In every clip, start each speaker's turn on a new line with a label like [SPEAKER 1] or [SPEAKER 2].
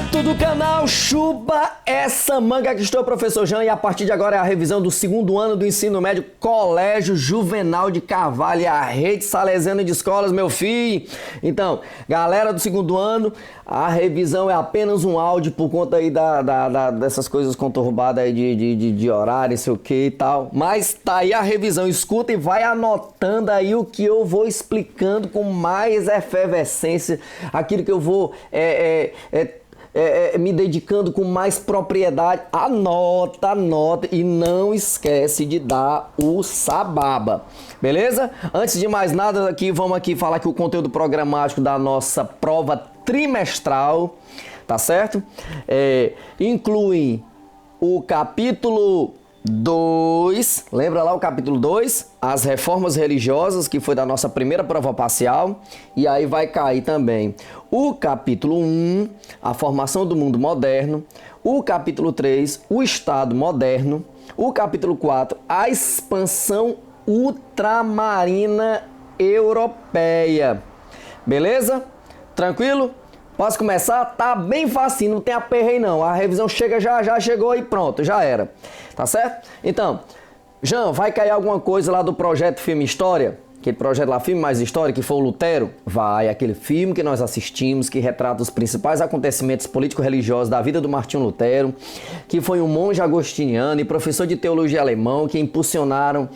[SPEAKER 1] Inscrito do canal, chupa essa manga que estou, professor Jean, e a partir de agora é a revisão do segundo ano do ensino médio Colégio Juvenal de Carvalho, a rede salesiana de escolas, meu filho. Então, galera do segundo ano, a revisão é apenas um áudio por conta aí dessas coisas conturbadas aí de horário, não sei o que e tal. Mas tá aí a revisão, escuta e vai anotando aí o que eu vou explicando com mais efervescência, aquilo que eu vou me dedicando com mais propriedade. Anota e não esquece de dar o sababa, beleza? Antes de mais nada, vamos aqui falar que o conteúdo programático da nossa prova trimestral, tá certo? Inclui o capítulo 2, lembra lá o capítulo 2? As reformas religiosas, que foi da nossa primeira prova parcial, e aí vai cair também o capítulo 1, a formação do mundo moderno, o capítulo 3, o Estado moderno, o capítulo 4, a expansão ultramarina europeia, beleza? Tranquilo? Posso começar? Tá bem facinho, não tem aperreio não. A revisão já chegou e pronto, já era. Tá certo? Então, Jean, vai cair alguma coisa lá do projeto Filme História? Aquele projeto lá, Filme Mais História, que foi o Lutero? Vai, aquele filme que nós assistimos, que retrata os principais acontecimentos político-religiosos da vida do Martinho Lutero, que foi um monge agostiniano e professor de teologia alemão, que impulsionaram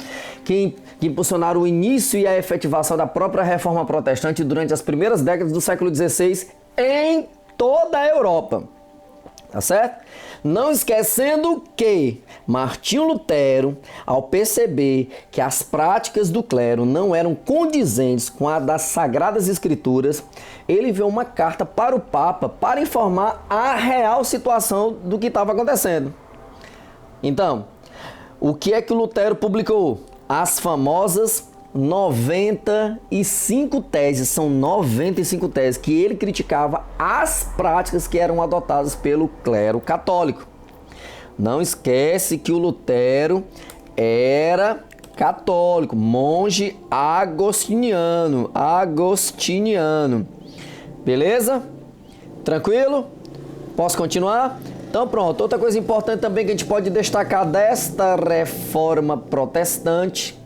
[SPEAKER 1] o início e a efetivação da própria reforma protestante durante as primeiras décadas do século XVI em toda a Europa, tá certo? Não esquecendo que Martinho Lutero, ao perceber que as práticas do clero não eram condizentes com a das Sagradas Escrituras, ele enviou uma carta para o Papa para informar a real situação do que estava acontecendo. Então, o que é que o Lutero publicou? As famosas 95 teses, são 95 teses que ele criticava as práticas que eram adotadas pelo clero católico. Não esquece que o Lutero era católico, monge agostiniano, beleza? Tranquilo? Posso continuar? Então pronto, outra coisa importante também que a gente pode destacar desta reforma protestante,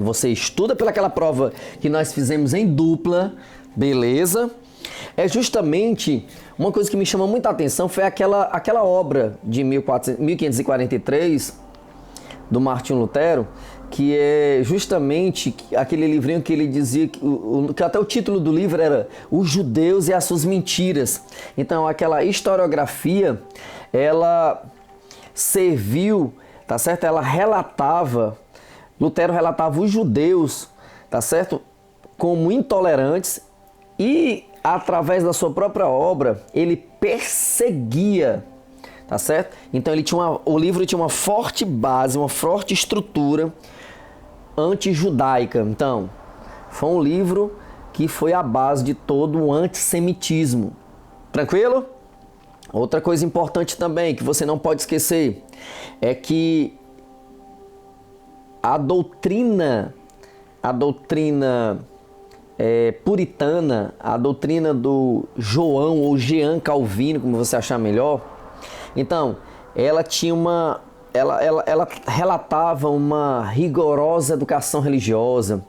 [SPEAKER 1] você estuda pelaquela prova que nós fizemos em dupla, beleza? É justamente uma coisa que me chama muita atenção, foi aquela obra de 1543 do Martinho Lutero, que é justamente aquele livrinho que ele dizia, que até o título do livro era Os Judeus e as Suas Mentiras. Então aquela historiografia, ela serviu, tá certo? Lutero relatava os judeus, tá certo? Como intolerantes e, através da sua própria obra, ele perseguia, tá certo? Então o livro tinha uma forte base, uma forte estrutura antijudaica. Então, foi um livro que foi a base de todo o antissemitismo. Tranquilo? Outra coisa importante também, que você não pode esquecer, é que a doutrina puritana, a doutrina do João ou Jean Calvino, como você achar melhor, então, ela relatava uma rigorosa educação religiosa.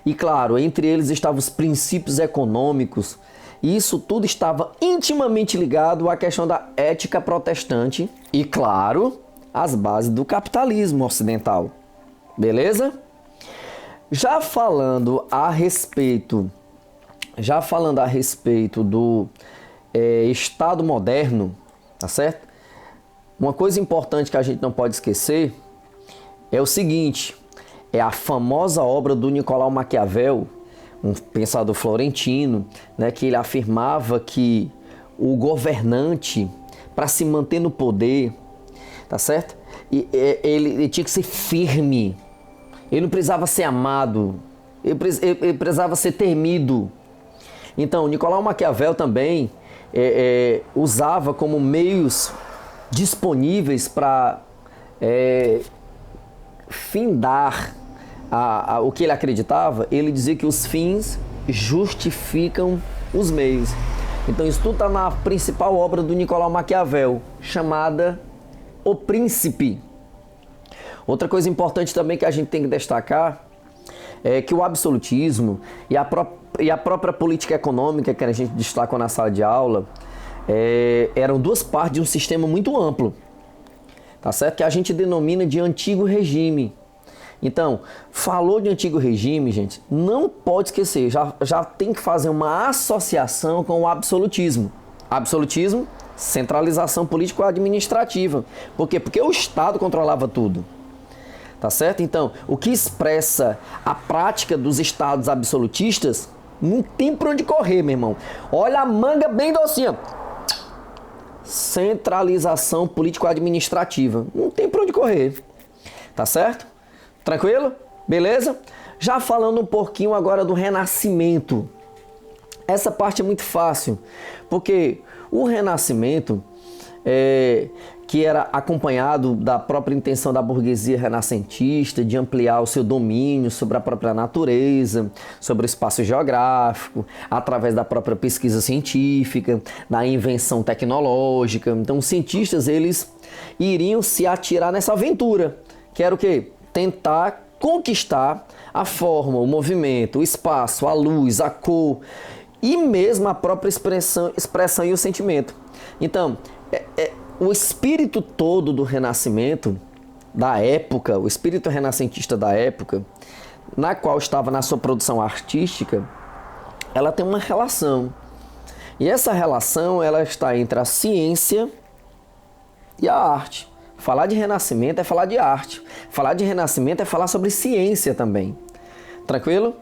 [SPEAKER 1] E claro, entre eles estavam os princípios econômicos. E isso tudo estava intimamente ligado à questão da ética protestante e, claro, às bases do capitalismo ocidental. Beleza? Já falando a respeito do Estado moderno, tá certo? Uma coisa importante que a gente não pode esquecer é o seguinte, é a famosa obra do Nicolau Maquiavel, um pensador florentino, né, que ele afirmava que o governante, para se manter no poder, tá certo? Ele tinha que ser firme. Ele não precisava ser amado, ele precisava ser temido. Então, Nicolau Maquiavel também usava como meios disponíveis para findar o que ele acreditava. Ele dizia que os fins justificam os meios. Então isso tudo está na principal obra do Nicolau Maquiavel, chamada O Príncipe. Outra coisa importante também que a gente tem que destacar é que o absolutismo e a própria política econômica que a gente destacou na sala de aula eram duas partes de um sistema muito amplo, tá certo? Que a gente denomina de antigo regime. Então, falou de antigo regime, gente, não pode esquecer, já tem que fazer uma associação com o absolutismo. Absolutismo, centralização político-administrativa. Por quê? Porque o Estado controlava tudo. Tá certo? Então, o que expressa a prática dos estados absolutistas, não tem por onde correr, meu irmão. Olha a manga bem docinha. Centralização político-administrativa. Não tem por onde correr. Tá certo? Tranquilo? Beleza? Já falando um pouquinho agora do Renascimento. Essa parte é muito fácil, porque o Renascimento que era acompanhado da própria intenção da burguesia renascentista de ampliar o seu domínio sobre a própria natureza, sobre o espaço geográfico, através da própria pesquisa científica, da invenção tecnológica. Então, os cientistas, eles iriam se atirar nessa aventura, que era o quê? Tentar conquistar a forma, o movimento, o espaço, a luz, a cor e mesmo a própria expressão e o sentimento. Então, o espírito todo do Renascimento da época, o espírito renascentista da época, na qual estava na sua produção artística, ela tem uma relação. E essa relação, ela está entre a ciência e a arte. Falar de Renascimento é falar de arte. Falar de Renascimento é falar sobre ciência também. Tranquilo?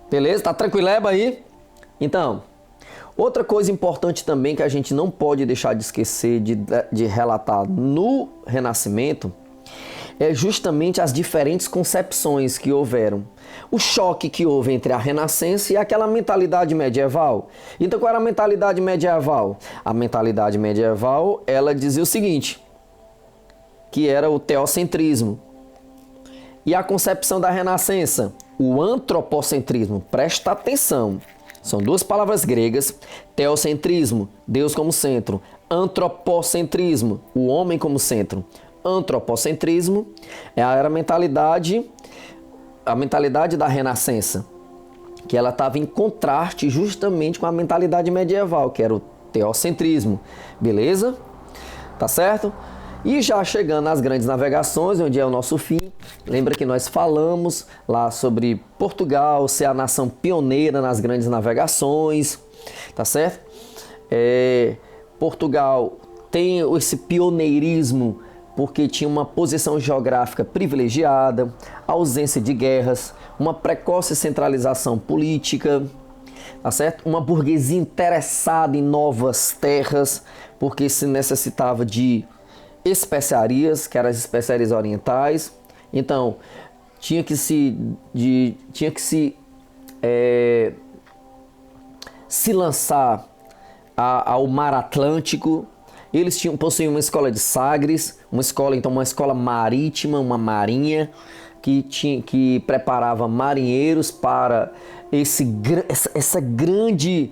[SPEAKER 1] Beleza? Tá tranquileba aí? Então, outra coisa importante também que a gente não pode deixar de esquecer de relatar no Renascimento é justamente as diferentes concepções que houveram. O choque que houve entre a Renascença e aquela mentalidade medieval. Então, qual era a mentalidade medieval? A mentalidade medieval, ela dizia o seguinte, que era o teocentrismo. E a concepção da Renascença? O antropocentrismo. Presta atenção. São duas palavras gregas, teocentrismo, Deus como centro, antropocentrismo, o homem como centro. Antropocentrismo era a mentalidade da Renascença, que ela estava em contraste justamente com a mentalidade medieval, que era o teocentrismo. Beleza? Tá certo? E já chegando às grandes navegações, onde é o nosso fim, lembra que nós falamos lá sobre Portugal ser a nação pioneira nas grandes navegações, tá certo? Portugal tem esse pioneirismo porque tinha uma posição geográfica privilegiada, ausência de guerras, uma precoce centralização política, tá certo? Uma burguesia interessada em novas terras, porque se necessitava de especiarias, que eram as especiarias orientais. Então, tinha que se lançar ao mar Atlântico. Eles possuíam uma escola de Sagres, uma escola marítima, uma marinha, que preparava marinheiros para essa grande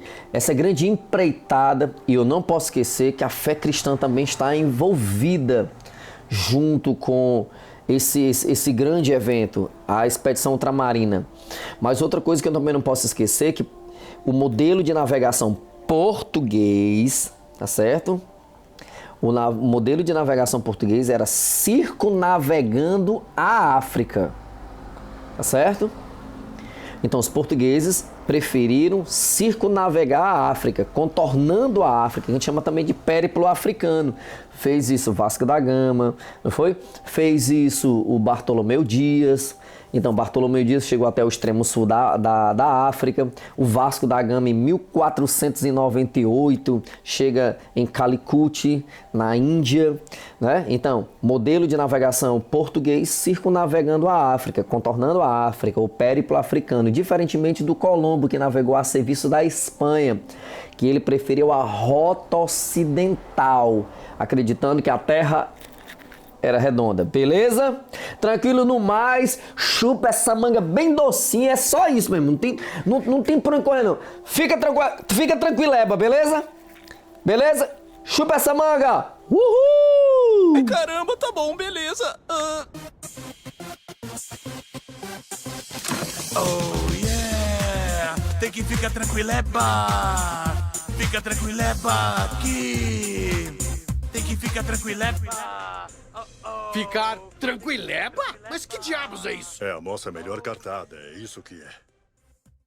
[SPEAKER 1] empreitada. E eu não posso esquecer que a fé cristã também está envolvida junto com esse grande evento, a expedição ultramarina. Mas outra coisa que eu também não posso esquecer é que o modelo de navegação português, tá certo? O modelo de navegação português era circunnavegando a África, tá certo? Então, os portugueses preferiram circunnavegar a África, contornando a África, que a gente chama também de périplo africano. Fez isso Vasco da Gama, não foi? Fez isso o Bartolomeu Dias. Então, Bartolomeu Dias chegou até o extremo sul da África. O Vasco da Gama, em 1498, chega em Calicut, na Índia, né? Então, modelo de navegação português circunnavegando a África, contornando a África, o périplo africano, diferentemente do Colombo, que navegou a serviço da Espanha, que ele preferiu a rota ocidental, acreditando que a Terra era redonda, beleza? Tranquilo no mais, chupa essa manga bem docinha, é só isso mesmo, não tem por onde correr não. Fica tranquileba, beleza? Beleza? Chupa essa manga! Uhul!
[SPEAKER 2] Caramba, tá bom, beleza. Oh, yeah! Tem que ficar tranquileba! Fica tranquileba aqui! Tem que ficar tranquileba!
[SPEAKER 3] Ficar tranquileba? Mas que diabos é isso?
[SPEAKER 4] É a nossa melhor cartada, é isso que é.